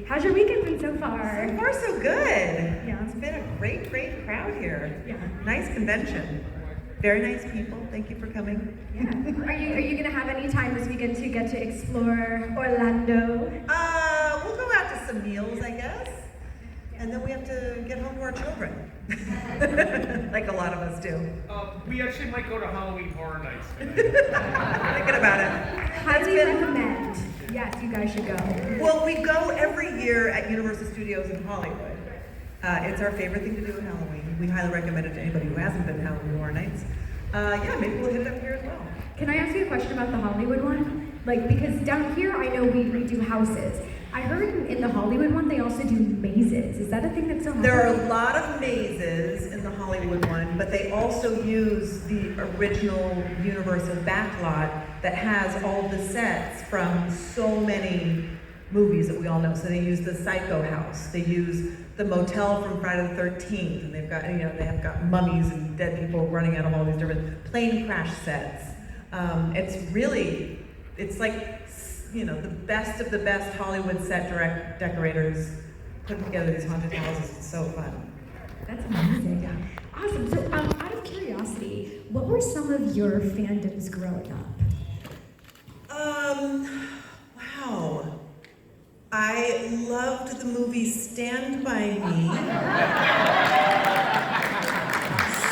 How's your weekend been so far? So far, so good. Yeah, it's been a great crowd here. Yeah. Nice convention. Very nice people. Thank you for coming. Yeah. Are you gonna have any time this weekend to get to explore Orlando? We'll go out to some meals, I guess. And then we have to get home to our children. Like a lot of us do. We actually might go to Halloween Horror Nights. Thinking about it. Highly recommend. Yes, you guys should go. Well, we go every year at Universal Studios in Hollywood. It's our favorite thing to do at Halloween. We highly recommend it to anybody who hasn't been to Halloween Horror Nights. Yeah, maybe we'll hit it up here as well. Can I ask you a question about the Hollywood one? Like, because down here I know we do houses. I heard in the Hollywood one they also do mazes. Is that a thing that's so There are a lot of mazes in the Hollywood one, but they also use the original Universal backlot that has all the sets from so many movies that we all know. So they use the Psycho house, they use the motel from Friday the 13th, and they've got, they have got mummies and dead people running out of all these different plane crash sets. It's like, the best of the best Hollywood set decorators putting together these haunted houses. It's so fun. That's amazing. Yeah. Awesome. So, out of curiosity, what were some of your fandoms growing up? Wow. I loved the movie Stand By Me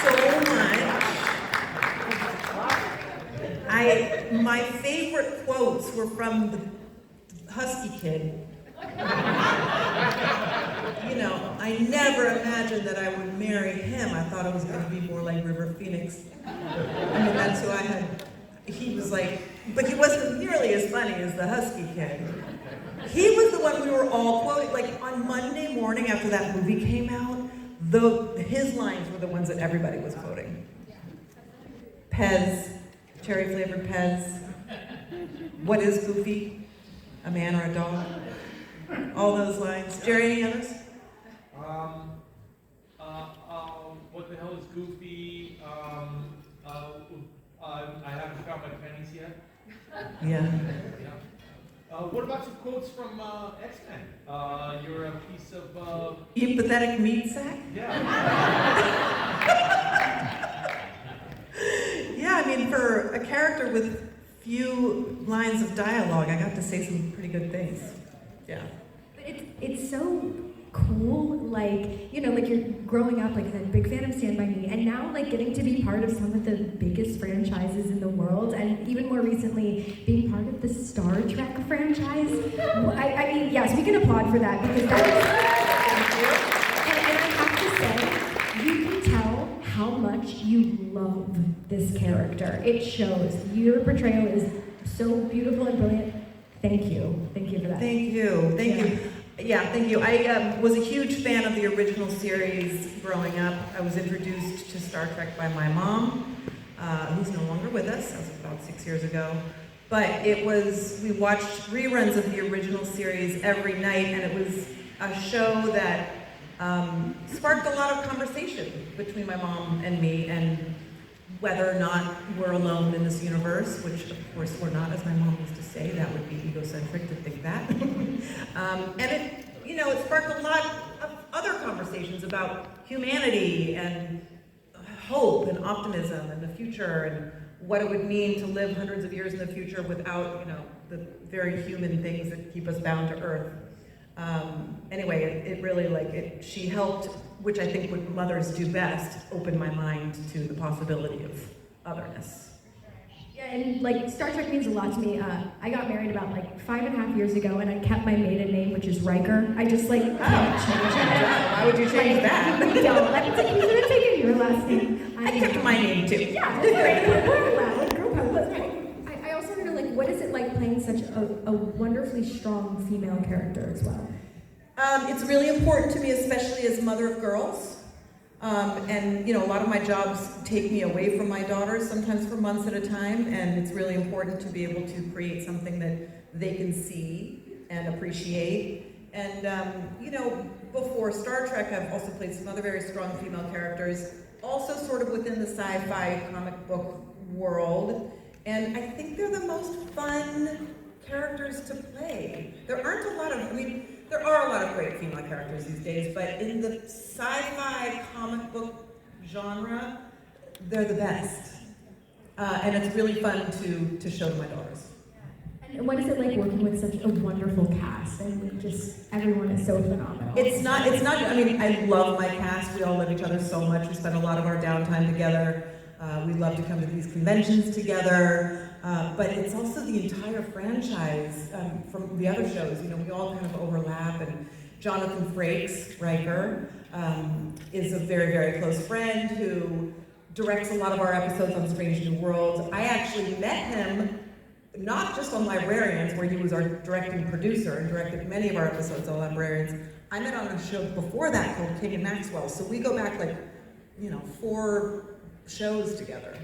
so much. My favorite quotes were from the Husky Kid. I never imagined that I would marry him. I thought it was going to be more like River Phoenix. That's who I had. He was like, but he wasn't nearly as funny as the Husky Kid. He was the one we were all quoting. Like on Monday morning after that movie came out, his lines were the ones that everybody was quoting. Pez, cherry flavored Pez. What is Goofy? A man or a dog? All those lines. Jerry, any others? What the hell is Goofy? I haven't found my pennies yet. Yeah. What about some quotes from X-Men? You're a piece of... You pathetic meat sack? Yeah. Yeah, for a character with few lines of dialogue, I got to say some pretty good things. Yeah. It's so cool, like you're growing up, like a big fan of Stand By Me, and now like getting to be part of some of the biggest franchises in the world, and even more recently being part of the Star Trek franchise. Yes, we can applaud for that, because that is, and I have to say, you can tell how much you love this character. It shows. Your portrayal is so beautiful and brilliant. Thank you for that. Thank you. Yeah, thank you. I was a huge fan of the original series growing up. I was introduced to Star Trek by my mom, who's no longer with us. That was about 6 years ago. But we watched reruns of the original series every night, and it was a show that sparked a lot of conversation between my mom and me, and whether or not we're alone in this universe, which of course we're not, as my mom used to say. That would be egocentric to think that. And it sparked a lot of other conversations about humanity and hope and optimism and the future, and what it would mean to live hundreds of years in the future without, the very human things that keep us bound to Earth. It really, she helped, which I think what mothers do best, open my mind to the possibility of otherness. Yeah, and Star Trek means a lot to me. I got married about 5.5 years ago, and I kept my maiden name, which is Riker. I just can't change it. Why would you change that? We don't. You should have taken your last name. I kept my name too. Yeah, that's great. We're allowed. Girl power. I also wonder, what is it like playing such a wonderfully strong female character as well? It's really important to me, especially as mother of girls. A lot of my jobs take me away from my daughters, sometimes for months at a time, and it's really important to be able to create something that they can see and appreciate. And, before Star Trek, I've also played some other very strong female characters, also sort of within the sci-fi comic book world. And I think they're the most fun characters to play. There are a lot of great female characters these days, but in the sci-fi comic book genre, they're the best. And it's really fun to show to my daughters. And what is it like working with such a wonderful cast? And just everyone is so phenomenal. It's not, I mean, I love my cast. We all love each other so much. We spend a lot of our downtime together. We love to come to these conventions together. But it's also the entire franchise from the other shows. You know, we all kind of overlap. And Jonathan Frakes, Riker, is a very, very close friend who directs a lot of our episodes on Strange New Worlds. I actually met him not just on Librarians, where he was our directing producer and directed many of our episodes on Librarians. I met on a show before that called King and Maxwell. So we go back 4 shows together.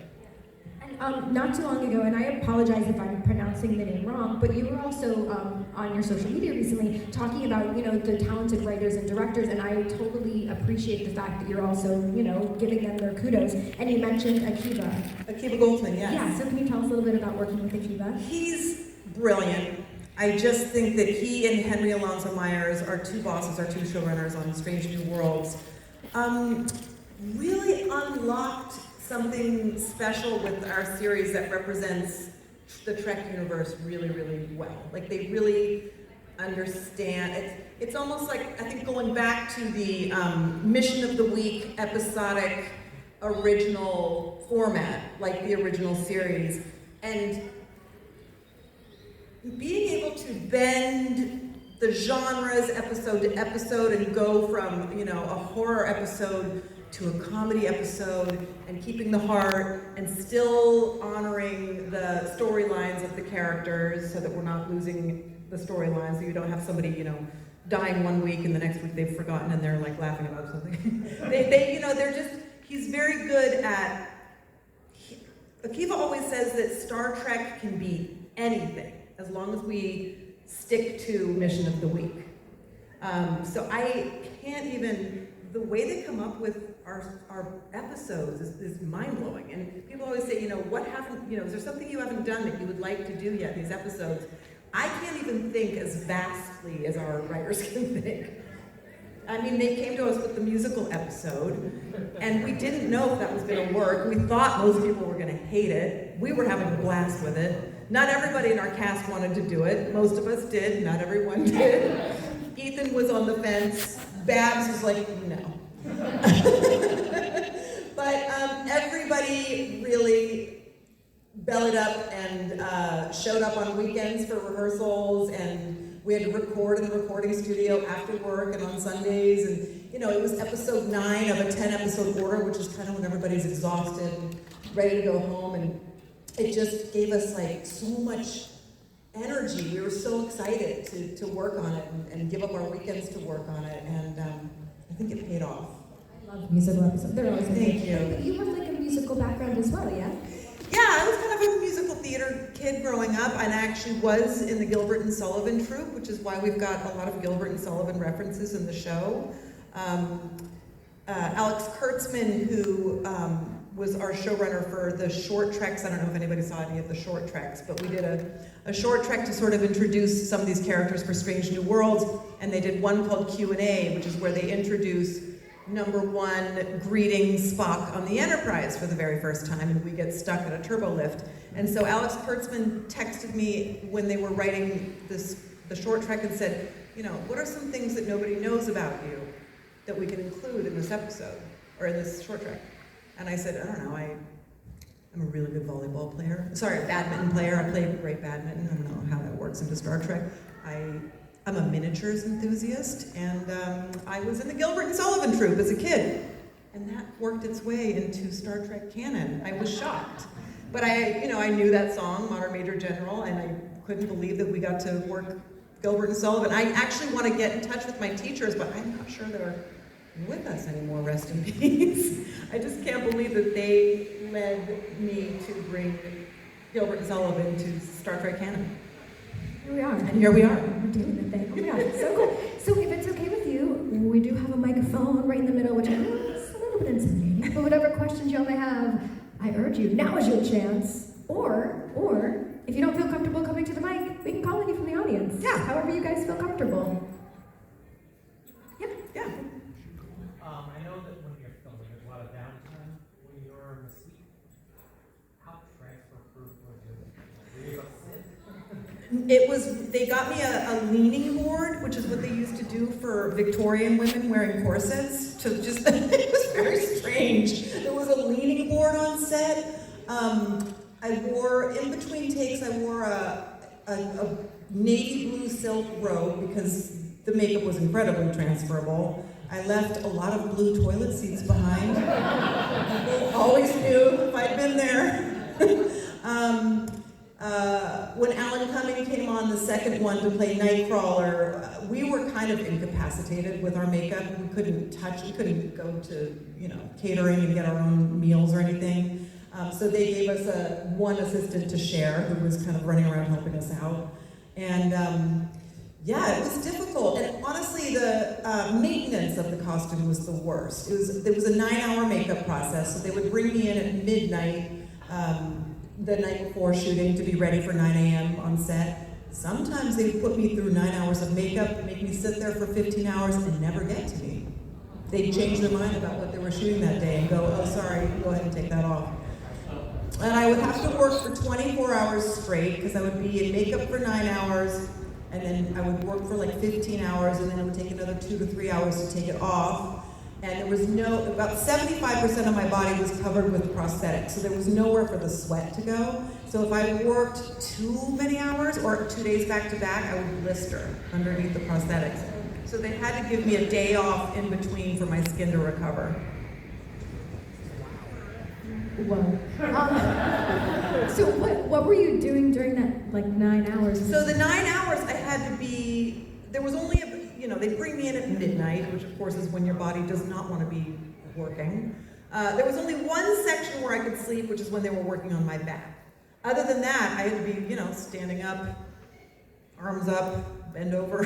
And not too long ago, and I apologize if I'm pronouncing the name wrong, but you were also on your social media recently talking about, the talented writers and directors, and I totally appreciate the fact that you're also, giving them their kudos. And you mentioned Akiva. Akiva Goldsman, yes. Yeah, so can you tell us a little bit about working with Akiva? He's brilliant. I just think that he and Henry Alonso Myers, our 2 bosses, our 2 showrunners on Strange New Worlds, really unlocked something special with our series that represents the Trek universe really, really well. Like, they really understand. It's almost like, I think, going back to the Mission of the Week episodic original format, like the original series, and being able to bend the genres episode to episode and go from, a horror episode to a comedy episode, and keeping the heart and still honoring the storylines of the characters so that we're not losing the storylines, so you don't have somebody, dying one week and the next week they've forgotten and they're like laughing about something. He's very good at, Akiva always says that Star Trek can be anything as long as we stick to Mission of the Week. So I can't even, the way they come up with our episodes is mind-blowing. And people always say, what haven't, is there something you haven't done that you would like to do yet, these episodes? I can't even think as vastly as our writers can think. I mean, they came to us with the musical episode, and we didn't know if that was gonna work. We thought most people were gonna hate it. We were having a blast with it. Not everybody in our cast wanted to do it. Most of us did, not everyone did. Ethan was on the fence. Babs was like, no. But everybody really bellied up and showed up on weekends for rehearsals, and we had to record in the recording studio after work and on Sundays, and it was episode 9 of a 10-episode order, which is kind of when everybody's exhausted and ready to go home, and it just gave us so much energy. We were so excited to work on it and give up our weekends to work on it, and I think it paid off. I love musical episodes. They're always Thank you. But you have a musical background as well, yeah? Yeah, I was kind of a musical theater kid growing up, and I actually was in the Gilbert and Sullivan troupe, which is why we've got a lot of Gilbert and Sullivan references in the show. Alex Kurtzman, who was our showrunner for the short treks. I don't know if anybody saw any of the short treks, but we did a short trek to sort of introduce some of these characters for Strange New Worlds, and they did one called Q&A, which is where they introduce number 1 greeting Spock on the Enterprise for the very first time, and we get stuck at a turbo lift. And so Alex Kurtzman texted me when they were writing the short trek and said, what are some things that nobody knows about you that we can include in this episode, or in this short trek? And I said, I don't know, I'm a really good volleyball player. Sorry, a badminton player. I play great badminton. I don't know how that works into Star Trek. I'm a miniatures enthusiast, and I was in the Gilbert and Sullivan troupe as a kid. And that worked its way into Star Trek canon. I was shocked. But I knew that song, Modern Major General, and I couldn't believe that we got to work Gilbert and Sullivan. I actually want to get in touch with my teachers, but I'm not sure they're with us anymore, rest in peace. I just can't believe that they led me to bring Gilbert and Sullivan to Star Trek canon. Here we are. And here we are. We're doing the thing. Oh my God, so cool. So if it's okay with you, we do have a microphone right in the middle, which I know is a little bit intimidating. But whatever questions y'all may have, I urge you, now is your chance. Or, if you don't feel comfortable coming to the mic, we can call on you from the audience. Yeah. However you guys feel comfortable. Yep. Yeah. I know that when you're filming, there's a lot of downtime when you're Mystique. How transfer-proof was it? Were you upset? It was, they got me a leaning board, which is what they used to do for Victorian women wearing corsets, to just, it was very strange. There was a leaning board on set. I wore, in between takes, I wore a navy blue silk robe because the makeup was incredibly transferable. I left a lot of blue toilet seats behind. People always knew if I'd been there. When Alan Cumming came on the second one to play Nightcrawler, we were kind of incapacitated with our makeup. We couldn't go to, catering and get our own meals or anything. So they gave us one assistant to share who was kind of running around helping us out. And it was difficult. And honestly, the maintenance of the costume was the worst. There was a 9-hour makeup process, so they would bring me in at midnight the night before shooting to be ready for 9 a.m. on set. Sometimes they would put me through 9 hours of makeup, make me sit there for 15 hours and never get to me. They'd change their mind about what they were shooting that day and go, oh, sorry, go ahead and take that off. And I would have to work for 24 hours straight because I would be in makeup for 9 hours, and then I would work for like 15 hours, and then it would take another 2 to 3 hours to take it off. And there was about 75% of my body was covered with prosthetics, so there was nowhere for the sweat to go. So if I worked too many hours or 2 days back to back, I would blister underneath the prosthetics. So they had to give me a day off in between for my skin to recover. Whoa. So what were you doing during that 9 hours? So the 9 hours I had to be, there was only, they bring me in at midnight, which of course is when your body does not want to be working. There was only one section where I could sleep, which is when they were working on my back. Other than that, I had to be, standing up, arms up, bend over,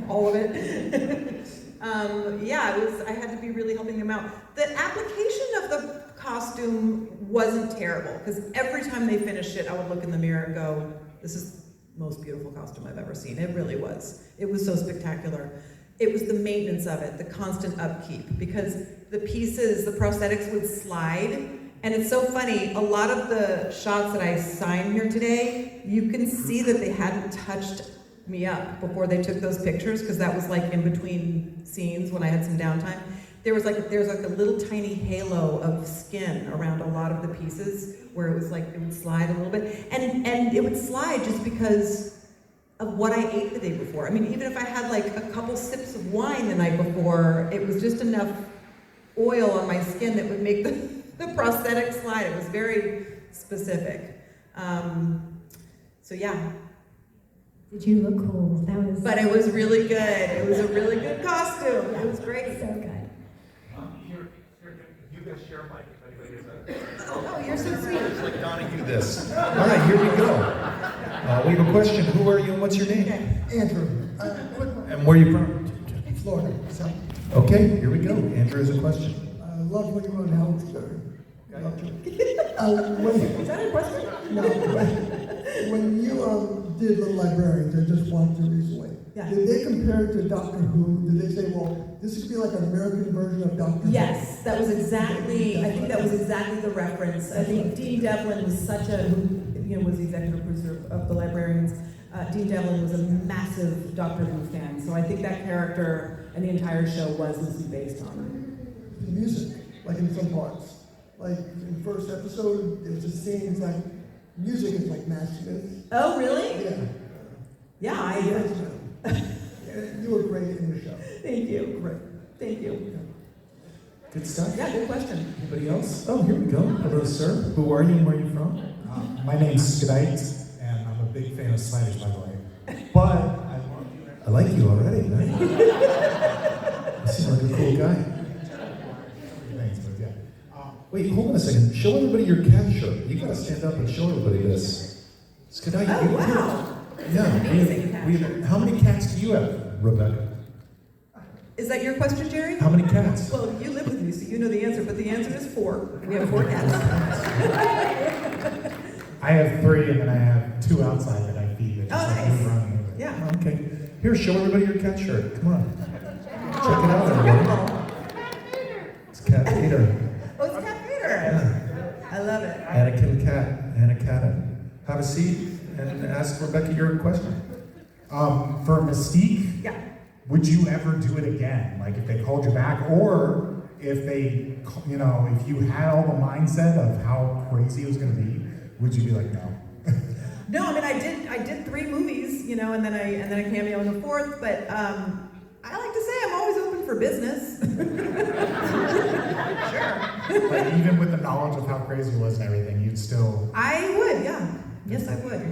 all of it. I had to be really helping them out. The application of the costume wasn't terrible, because every time they finished it, I would look in the mirror and go, this is the most beautiful costume I've ever seen. It really was. It was so spectacular. It was the maintenance of it, the constant upkeep, because the pieces, the prosthetics would slide. And it's so funny, a lot of the shots that I signed here today, you can see that they hadn't touched me up before they took those pictures, because that was like in between scenes when I had some downtime. There's like a little tiny halo of skin around a lot of the pieces where it was like, it would slide a little bit. And it would slide just because of what I ate the day before. I mean, even if I had like a couple sips of wine the night before, it was just enough oil on my skin that would make the prosthetic slide. It was very specific. So yeah. Did you look cool? But it was really good. It was a really good costume. Yeah, it was great. So good. Here, you guys share a mic if anybody has a... Oh, you're so sweet. It's like Donahue this. All right, here we go. We have a question. Who are you and what's your name? Andrew. And where are you from? Florida. So, Okay, here we go. Andrew has a question. I love what you wrote in Howard Stern. Loved it. Is that a question? No, when you did Little Librarians, I just watched it recently. Yeah. Did they compare it to Doctor Who? Did they say, well, this could be like an American version of Doctor Who? Yes, I think that was exactly the reference. I think Dean Devlin was was the executive producer of The Librarians. Dean Devlin was a massive Doctor Who fan, so I think that character and the entire show was loosely based on The music, like in some parts. Like in the first episode, there was a scene, it's like, music is like Mystique. Oh, really? Yeah. Yeah, You were great in the show. Thank you. Great. Thank you. Good stuff. Yeah, good question. Anybody else? Oh, here we go. Hello, sir. Who are you and where are you from? My name's Cadet, and I'm a big fan of Sliders, by the way. But I like you already, man. You seem like a cool guy. thanks, but yeah. Wait, hold on a second. Show everybody your cat shirt. You gotta stand up and show everybody this. It's good. Oh, wow. Yeah. Amazing cat shirt. How many cats do you have, Rebecca? Is that your question, Jerry? How many cats? Well, you live with me, so you know the answer, but the answer is 4. We have 4 cats. I have 3, and then I have 2 outside that I feed. That just Oh, like nice. move around. Yeah. Okay. Here, show everybody your cat shirt. Come on. Check it out, everybody. It's Cat Peter. Oh, it's Cat Peter. Yeah. I love it. Anakin Cat. Anna Cadet. Have a seat and ask Rebecca your question. For Mystique, Yeah. would you ever do it again? Like if they called you back, or if they, if you had all the mindset of how crazy it was going to be, would you be like, no? No, I mean I did 3 movies, and then I cameo in the 4th, but I like to say I'm always open for business. Sure. Like even with the knowledge of how crazy it was and everything, you'd still. I would, yeah. Yes, I would.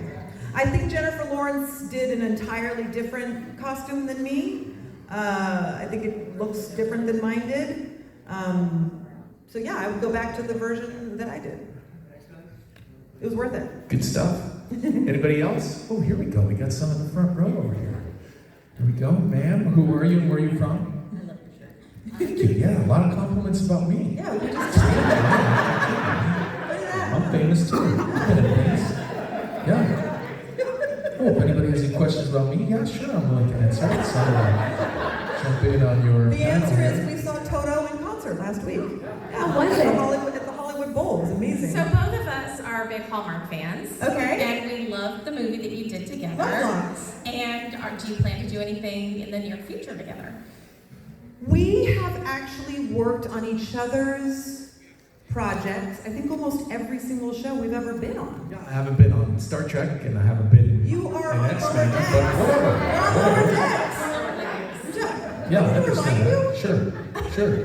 I think Jennifer Lawrence did an entirely different costume than me. I think it looks different than mine did. So yeah, I would go back to the version that I did. It was worth it. Good stuff. Anybody else? Oh, here we go. We got some in the front row over here. Here we go. Ma'am, who are you and where are you from? Thank you. Yeah, a lot of compliments about me. Yeah, we just I'm famous too. I'm famous. Yeah. Oh, if anybody has any questions about me, yeah, sure, I'm willing to answer it. So, jump in on your The panel answer here. is we saw Toto in concert last week. Yeah, How was it? At the Hollywood Bowl. It was amazing. So both of us are big Hallmark fans. Okay. And we loved the movie that you did together. Love lots. And do you plan to do anything in the near future together? We have actually worked on each other's projects. I think almost every single show we've ever been on. Yeah, I haven't been on Star Trek and I haven't been You are in on X-Men, Lower Decks. but whatever. Lower Whatever. Decks. Yeah, I Remember understand that. Sure.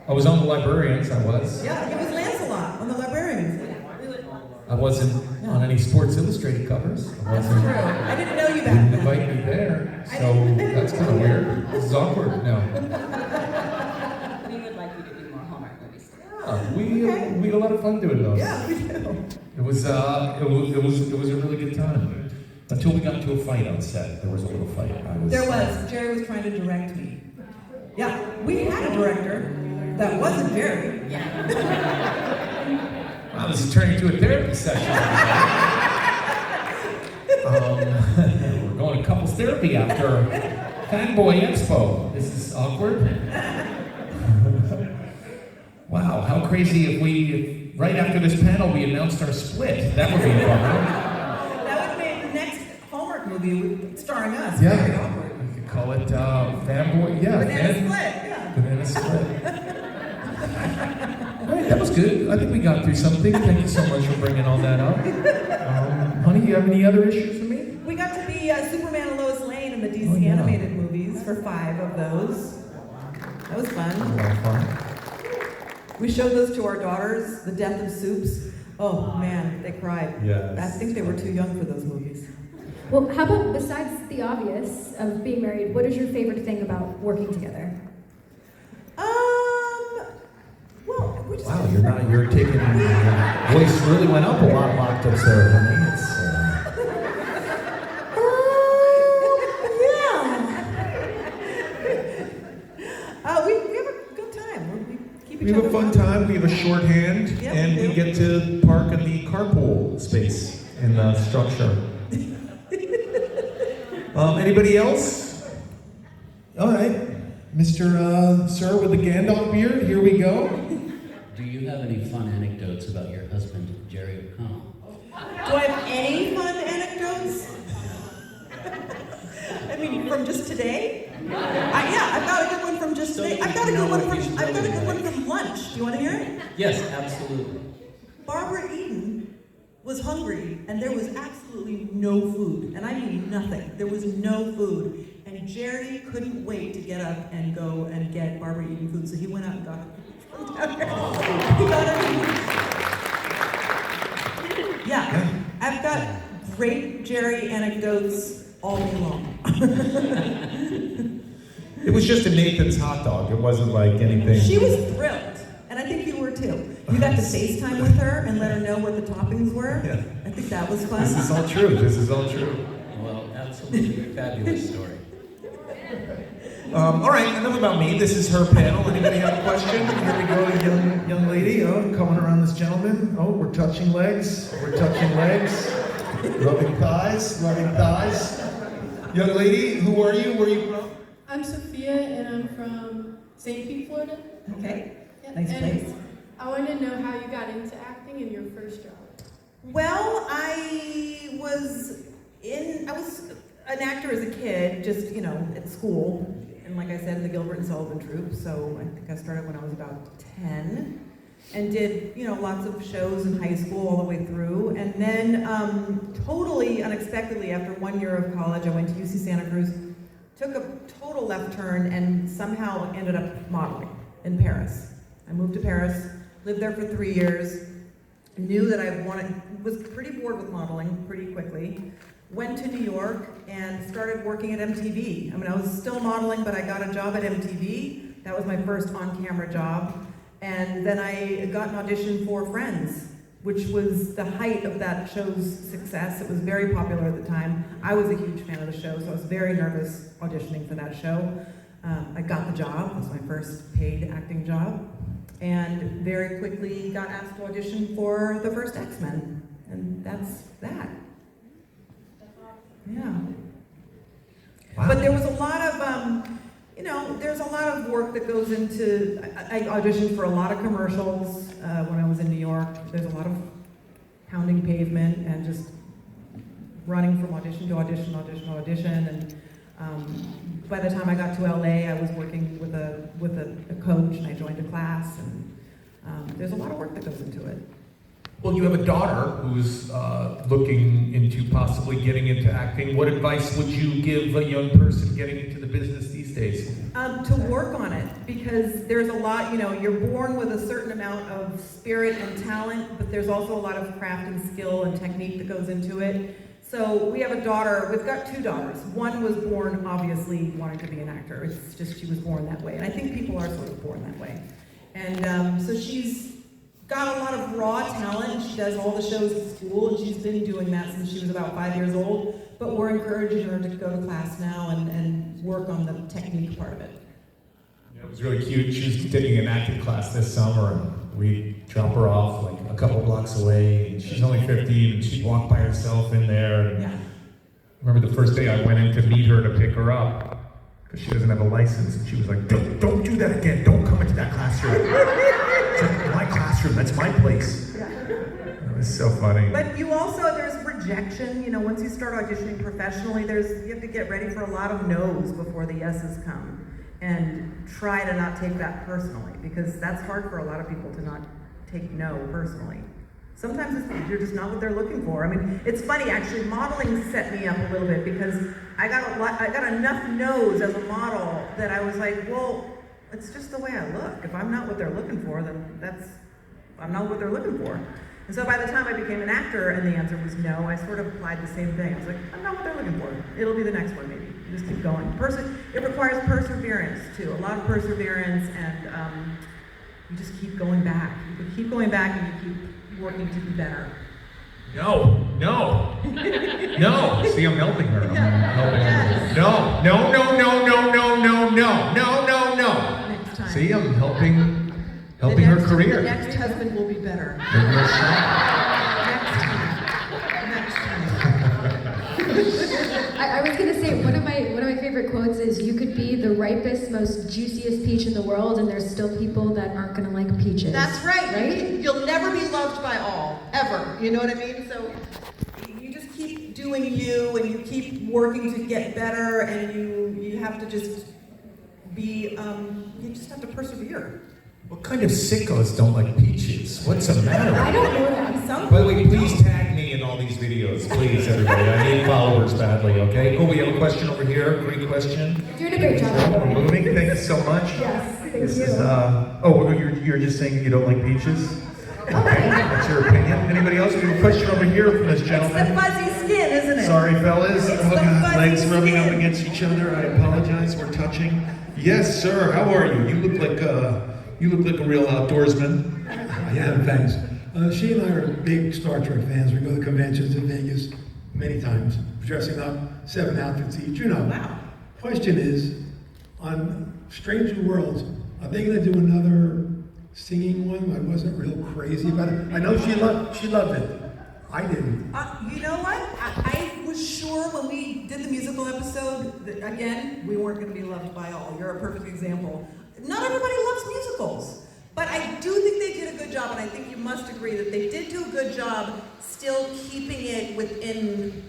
Oh, I was on the Librarians, I was. Yeah, it was Lancelot on the Librarians. I wasn't on any Sports Illustrated covers. I That's wasn't. true. I didn't know you back Didn't then. invite me there, so that's kind of weird. This is awkward. No. We would like you to do more Hallmark movies. Yeah, we had a lot of fun doing those. Yeah, we do. It was a really good time. Until we got into a fight on set. There was a little fight. There was. Jerry was trying to direct me. Yeah, we had a director that wasn't Jerry. Wow, this is turning into a therapy session. We're going to couples therapy after Fanboy Expo. This is awkward. Wow, how crazy if right after this panel we announced our split. That would be fun. That would make the next Hallmark movie starring us. Yeah. Very awkward. We could call it Fanboy. Yeah. Banana Split. Yeah. Banana Split. All right, that was good. I think we got through something. Thank you so much for bringing all that up. Honey, you have any other issues for me? We got to be Superman and Lois Lane in the DC Oh, yeah. animated movies for 5 of those. That was A fun. lot of fun. We showed those to our daughters, The Death of Soups. Oh man, they cried. Yes. I think they were too young for those movies. Well, how about besides the obvious of being married, what is your favorite thing about working together? Well, we just Wow, you're taking, your voice really went up a lot locked up there, honey. It's, we have a good time. We keep each we have a other fun happy. time, we have a shorthand, Yeah, and we we do. get to park in the carpool space in the structure. Anybody else? All right, Mr. Sir with the Gandalf beard, here we go. Do you have any fun anecdotes about your husband, Jerry O'Connell? Do I have any fun anecdotes? I mean, from just today? I've got a good one from just today. I've got a good one from lunch. Do you want to hear it? Yes, absolutely. Barbara Eden was hungry, and there was absolutely no food. And I mean nothing. There was no food. And Jerry couldn't wait to get up and go and get Barbara Eden food, so he went out and got it. He got it. Yeah, I've got great Jerry anecdotes all day long. It was just a Nathan's hot dog, it wasn't like anything. She was thrilled, and I think you were too. You got to FaceTime with her and let her know what the toppings were. Yeah. I think that was fun. This is all true, this is all true. Well, absolutely fabulous story. All right, enough about me. This is her panel. Anybody have a question? Here we go, young lady. Oh, coming around this gentleman. Oh, we're touching legs. We're touching legs. Rubbing thighs. Rubbing thighs. Young lady, who are you? Where are you from? I'm Sophia, and I'm from St. Pete, Florida. Okay, Yeah, nice and place. I want to know how you got into acting in your first job. Well, I was an actor as a kid, just, at school. And like I said, in the Gilbert and Sullivan troupe. So I think I started when I was about 10 and did, lots of shows in high school all the way through. And then totally unexpectedly, after 1 year of college, I went to UC Santa Cruz, took a total left turn, and somehow ended up modeling in Paris. I moved to Paris, lived there for 3 years, knew that was pretty bored with modeling pretty quickly, went to New York and started working at MTV. I mean, I was still modeling, but I got a job at MTV. That was my first on-camera job. And then I got an audition for Friends, which was the height of that show's success. It was very popular at the time. I was a huge fan of the show, so I was very nervous auditioning for that show. I got the job. It was my first paid acting job. And very quickly got asked to audition for the first X-Men. And that's that. Yeah. Wow. But there was a lot of, there's a lot of work that goes into, I auditioned for a lot of commercials when I was in New York. There's a lot of pounding pavement and just running from audition to audition, audition, audition. And by the time I got to LA, I was working with a coach, and I joined a class, and there's a lot of work that goes into it. Well, you have a daughter who's looking into possibly getting into acting. What advice would you give a young person getting into the business these days? To work on it, because there's a lot, you're born with a certain amount of spirit and talent, but there's also a lot of craft and skill and technique that goes into it. So we have a daughter, we've got 2 daughters. One was born obviously wanting to be an actor. It's just she was born that way. And I think people are sort of born that way. And so she's got a lot of raw talent. She does all the shows at school, and she's been doing that since she was about 5 years old. But we're encouraging her to go to class now and work on the technique part of it. Yeah, it was really cute. She was taking an acting class this summer, and we drop her off like a couple blocks away. And she's only 15, and she'd walk by herself in there. And Yeah. I remember the first day I went in to meet her to pick her up, because she doesn't have a license, and she was like, don't do that again. Don't come into that classroom. It's like my classroom. That's my place. Yeah. It was so funny. But you also, there's rejection. Once you start auditioning professionally, you have to get ready for a lot of no's before the yeses come. And try to not take that personally, because that's hard for a lot of people to not take no personally. Sometimes you're just not what they're looking for. I mean, it's funny, actually, modeling set me up a little bit, because I got enough no's as a model that I was like, well, it's just the way I look. If I'm not what they're looking for, then I'm not what they're looking for. And so by the time I became an actor and the answer was no, I sort of applied the same thing. I was like, I'm not what they're looking for. It'll be the next one, maybe. You just keep going. It requires perseverance, too. A lot of perseverance, and you just keep going back. You keep going back, and you keep working to be better. No. See, I'm helping her. Yes. No. Next time. See, I'm helping her career. The next husband will be better. Then you're shot. Next time. I was gonna say one of my favorite quotes is, "You could be the ripest, most juiciest peach in the world, and there's still people that aren't gonna like peaches." That's right. Right? You'll never be loved by all, ever. You know what I mean? So you just keep doing you, and you keep working to get better, and you have to just be. You just have to persevere. What kind of sickos don't like peaches? What's the matter? I don't know that. Some By the way, please tag me in all these videos, please, everybody. I need followers badly, okay? Oh, we have a question over here. Great question. You're doing a great job. by the way. Moving, thank you so much. Yes, thank This you. is, you're just saying you don't like peaches? Okay, that's your opinion. Anybody else? We have a question over here from this It's the gentleman. fuzzy skin, isn't it? Sorry, fellas. It's Look the at his fuzzy legs rubbing up skin. against each other. I apologize. We're touching. Yes, sir. How are you? You look like a real outdoorsman. Yeah, thanks. She and I are big Star Trek fans. We go to conventions in Vegas many times, dressing up 7 outfits each. Wow. Question is, on Strange New Worlds, are they going to do another singing one? I wasn't real crazy about it. I know she loved it. I didn't. You know what? I was sure when we did the musical episode that, again, we weren't going to be loved by all. You're a perfect example. Not everybody loves musicals. But I do think they did a good job, and I think you must agree that they did do a good job still keeping it within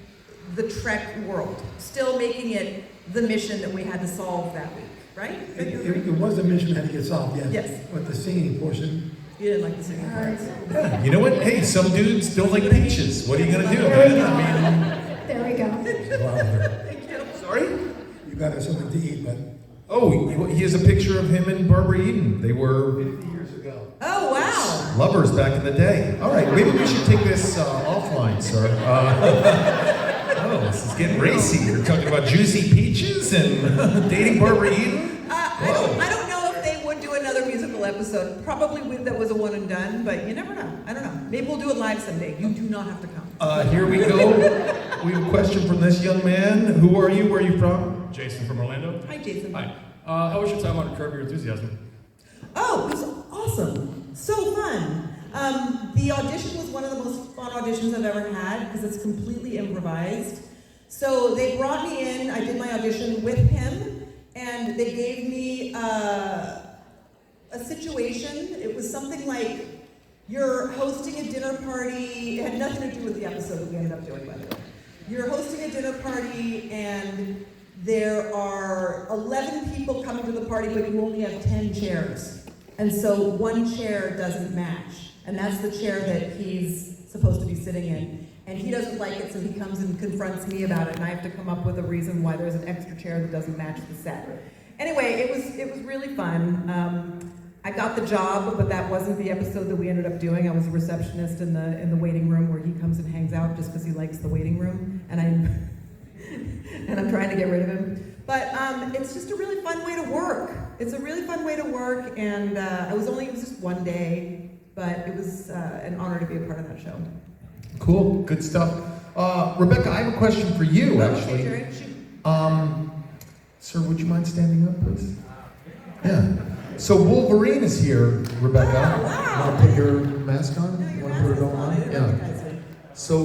the Trek world, still making it the mission that we had to solve that week, right? It was a mission that had to get solved, yes. Yes. But the singing portion. You didn't like the singing parts. Yeah, you know what? Hey, some dudes don't like peaches. What are you gonna do, man? There we go. Thank you. Sorry? You got us something to eat, but. Oh, he has a picture of him and Barbara Eden. They were 50 years ago. Oh, wow. lovers back in the day. All right, maybe we should take this offline, sir. Oh, this is getting racy. You're talking about juicy peaches and dating Barbara Eden? I don't know if they would do another musical episode. Probably that was a one and done, but you never know. I don't know. Maybe we'll do it live someday. You do not have to come. Here we go. We have a question from this young man. Who are you? Where are you from? Jason from Orlando. Hi, Jason. Hi. How was your time on Curb Your Enthusiasm? Oh, it was awesome. So fun. The audition was one of the most fun auditions I've ever had because it's completely improvised. So they brought me in, I did my audition with him, and they gave me a situation. It was something like, you're hosting a dinner party. It had nothing to do with the episode that we ended up doing, by the way. You're hosting a dinner party, and there are 11 people coming to the party, but you only have 10 chairs. And so one chair doesn't match. And that's the chair that he's supposed to be sitting in. And he doesn't like it, so he comes and confronts me about it, and I have to come up with a reason why there's an extra chair that doesn't match the set. Anyway, it was really fun. I got the job, but that wasn't the episode that we ended up doing. I was a receptionist in the waiting room where he comes and hangs out just because he likes the waiting room, and I'm trying to get rid of him. But it's just a really fun way to work. It's a really fun way to work, and it was just one day, but it was an honor to be a part of that show. Cool, good stuff. Rebecca, I have a question for you, actually. Okay, Jerry, shoot. Sir, would you mind standing up, please? Yeah. So Wolverine is here, Rebecca. Oh, wow. You want to put your mask on? No, You your want to put mask it is on. I on? didn't Yeah. recognize it. So,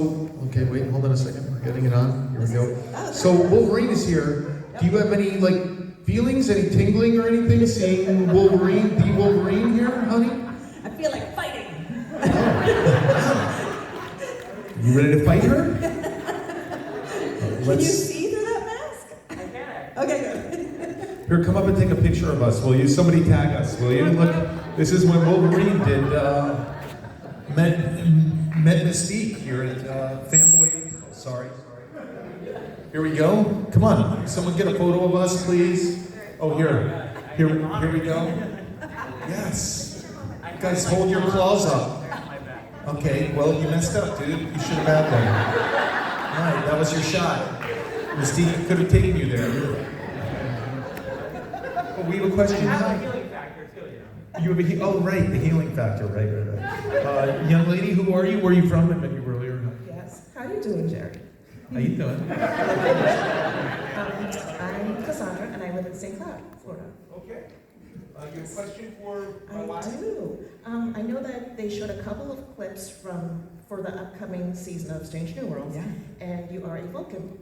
okay, wait, hold on a second. We're getting it on. Here we go. So Wolverine is here. Do you have any, feelings, any tingling or anything, seeing Wolverine, the Wolverine here, honey? I feel like fighting. You ready to fight her? Can you see through that mask? I can. Okay, good. Here, come up and take a picture of us, will you? Somebody tag us, will you? Look, this is when Wolverine did, met Mystique here at Fanboy Expo. Sorry. Here we go. Come on, someone get a photo of us, please. Oh, here we go. Yes. Guys, hold your claws up. Okay, well, you messed up, dude. You should have had them. All right, that was your shot. Mystique could have taken you there. Oh, we have a question. I have a healing factor too, You have oh, right, the healing factor, right. Young lady, who are you? Where are you from? I met you earlier. Yes. How you doing, Jerry? How you doing? I'm Cassandra, and I live in St. Cloud, Florida. Okay. You have a question for my I wife? do. I know that they showed a couple of clips for the upcoming season of Strange New Worlds, and you are a Vulcan.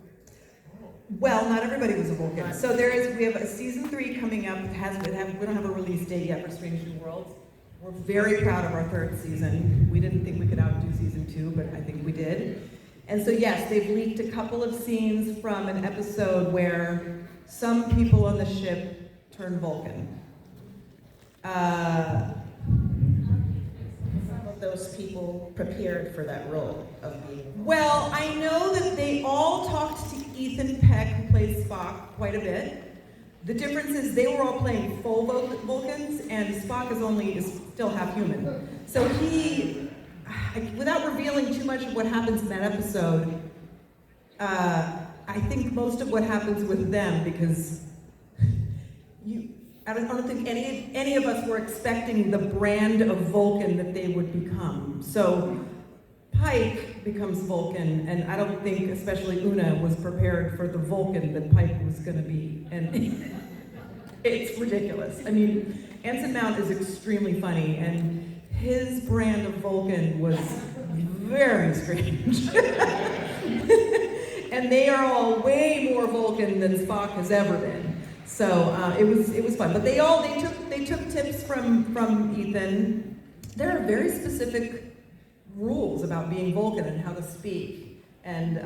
Well, not everybody was a Vulcan. So we have a season 3 coming up. We don't have a release date yet for Strange New Worlds. We're very proud of our 3rd season. We didn't think we could outdo season 2, but I think we did. And so yes, they've leaked a couple of scenes from an episode where some people on the ship turn Vulcan. Some of those people prepared for that role of being. Well, I know that they all talked to Ethan Peck, who plays Spock, quite a bit. The difference is they were all playing full Vulcans, and Spock is still half human. So without revealing too much of what happens in that episode, I think most of what happens with them, because I don't think any of us were expecting the brand of Vulcan that they would become. So Pike becomes Vulcan, and I don't think, especially Una, was prepared for the Vulcan that Pike was going to be. And It's ridiculous. I mean, Anson Mount is extremely funny, and his brand of Vulcan was very strange. And they are all way more Vulcan than Spock has ever been. So it was fun. But they took tips from Ethan. There are very specific rules about being Vulcan and how to speak and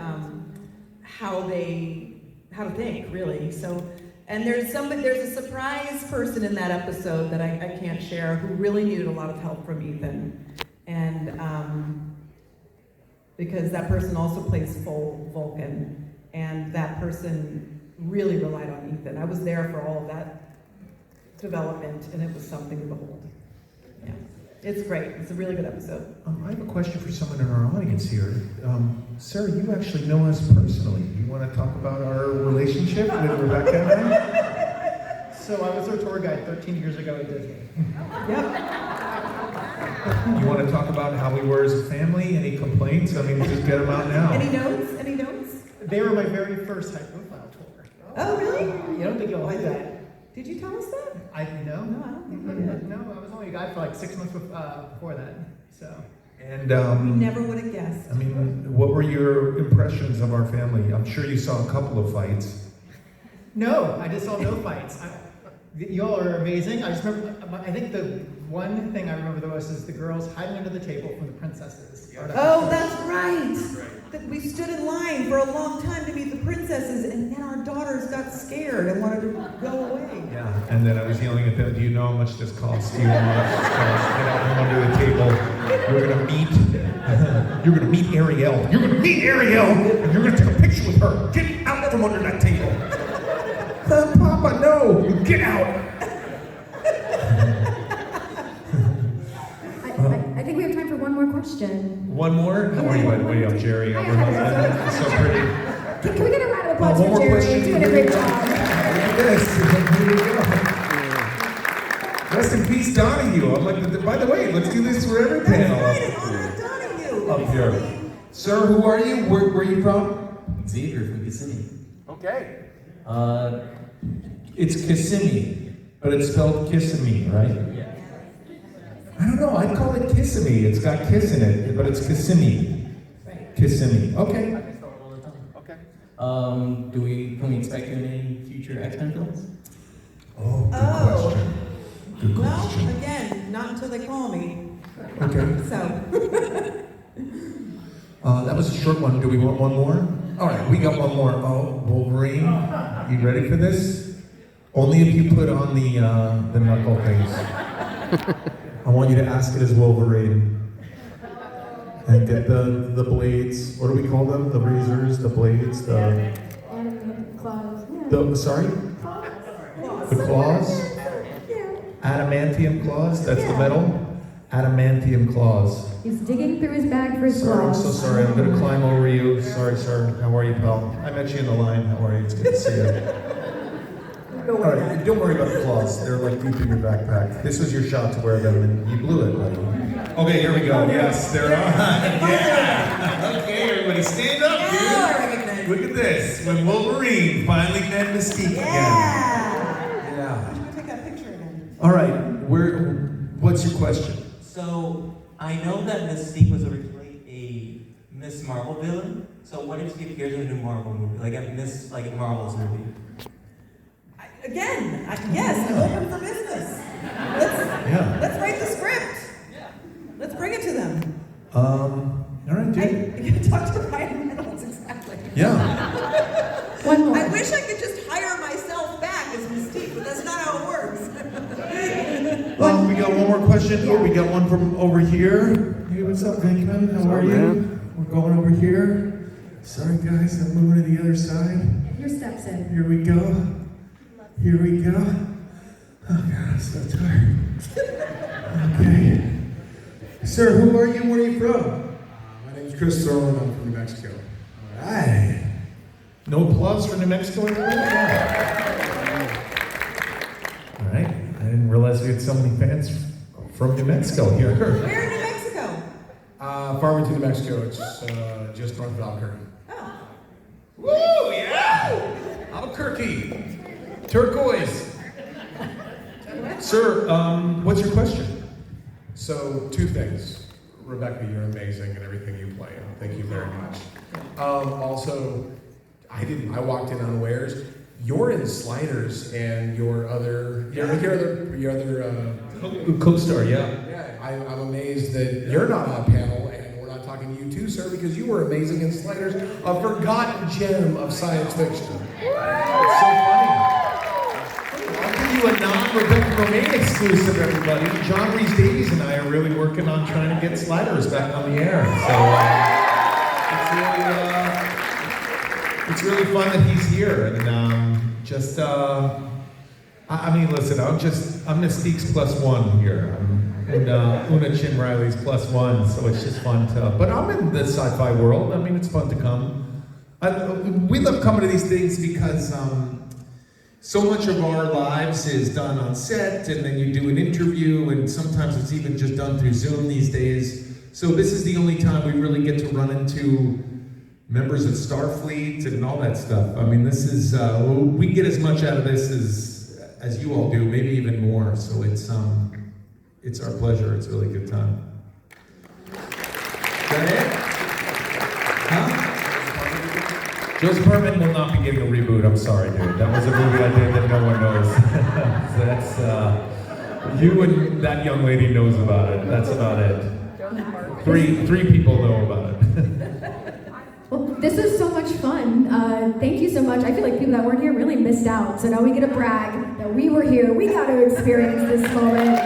how to think, really. So, and there's a surprise person in that episode that I can't share who really needed a lot of help from Ethan, and because that person also plays full Vulcan, and that person really relied on Ethan. I was there for all of that development, and it was something to behold. Yeah, it's great. It's a really good episode. I have a question for someone in our audience here. Sarah, you actually know us personally. You want to talk about our relationship with Rebecca and I? So I was her tour guide 13 years ago at Disney. You want to talk about how we were as a family? Any complaints? I mean, just get them out now. Any notes? Any notes? They were my very first high-profile tour. Oh, really? You don't think you'll like that? Did you tell us that? No, I don't think I did. No, I was only a guide for like 6 months before that. So. And we never would have guessed. I mean, what were your impressions of our family? I'm sure you saw a couple of fights. No, I just saw no fights. Y'all are amazing. I just remember, I think the one thing I remember the most is the girls hiding under the table from the princesses. Oh, that's right. That we stood in line for a long time to meet the princesses, and then our daughters got scared and wanted to go away. Yeah, and then I was yelling at them, do you know how much this costs? Do you know how much this costs? Get out from under the table. You're gonna meet Ariel. You're gonna meet Ariel, and you're gonna take a picture with her. Get out from under that table. Papa, no, you get out. I think we have time for one more question. One more? How are you, by the way? I'm Jerry. I'm her husband. It's so pretty. Can we get a round of applause one for more Jerry? question. Doing a great job. Look at this. Here we go. Rest in peace, Donahue. I'm like, by the way, let's do this for every panel up here. Sir, who are you? Where are you from? Xavier from Kissimmee. Okay. It's Kissimmee, but it's spelled Kissimmee, right? I don't know. I'd call it Kissimmee. It's got kiss in it, but it's Kissimmee. Kissimmee. Okay. Okay. Can we expect you in any future X-Men films? Oh, good question. Good question. Well, again, not until they call me. Okay. So. That was a short one. Do we want one more? All right, we got one more. Oh, Wolverine. You ready for this? Only if you put on the knuckle things. I want you to ask it as Wolverine. And get the blades. What do we call them? The razors, the blades, the claws. Sorry? The claws? Adamantium claws? That's the metal? Adamantium claws. He's digging through his bag for his Sir, I'm claws. so sorry. I'm gonna climb over you. Sorry, sir. How are you, pal? I met you in the line. How are you? It's good to see you. All right, don't worry about the claws. They're like deep in your backpack. This was your shot to wear them, and you blew it, buddy. Okay, here we go. Yes, they're on. Yeah. Okay, everybody, stand up, dude. Look at this. When Wolverine finally met Mystique again. Yeah. Take that picture again. All right. What's your question? So, I know that Mystique was originally a Miss Marvel villain. So what if you appears in a new Marvel movie? Like a Miss, like a Marvel's movie? Again, yes, I'm open for business. Let's write the script. Let's bring it to them. All right, dude. Talk to Ryan Reynolds, exactly. Yeah. One more. I wish I could just hire myself back as Mystique, but that's not how it works. We got one more question. Oh, we got one from over here. Hey, what's up, Venkman? How are you? We're going over here. Sorry, guys, I'm moving to the other side. Your steps in. Here we go. Here we go. Oh, God, I'm so tired. Okay. Sir, who are you? Where are you from? My name is Chris Thorland. I'm from New Mexico. All right. No applause for New Mexico? All right. I didn't realize we had so many fans from New Mexico here. Where in New Mexico? Farmington, New Mexico. It's just north of Albuquerque. Oh. Woo, yeah! Albuquerque. Turquoise. Sir, what's your question? So, two things. Rebecca, you're amazing in everything you play. Thank you very much. Also, I walked in unawares. You're in Sliders and your other Co-star, yeah. Yeah, I'm amazed that you're not on a panel and we're not talking to you too, sir, because you were amazing in Sliders, a forgotten gem of science fiction. It's so funny. I'll give you a non-Rebecca Romijn exclusive, everybody. John Rhys-Davies and I are really working on trying to get Sliders back on the air. So it's really fun that he's here, and I mean, listen, I'm Mystique's +1 here. And Una Chin Riley's +1, so it's just fun to, but I'm in the sci-fi world. I mean, it's fun to come. We love coming to these things because so much of our lives is done on set, and then you do an interview, and sometimes it's even just done through Zoom these days. So this is the only time we really get to run into members of Starfleet and all that stuff. I mean, this is, we get as much out of this as you all do, maybe even more. So it's our pleasure. It's a really good time. Is that it? Huh? Joe's Apartment will not be getting a reboot. I'm sorry, dude. That was a movie I did that no one knows. So that's, you and that young lady knows about it. That's about it. Three people know about it. Well, this is so much fun. Thank you so much. I feel like people that weren't here really missed out. So now we get to brag that we were here. We got to experience this moment.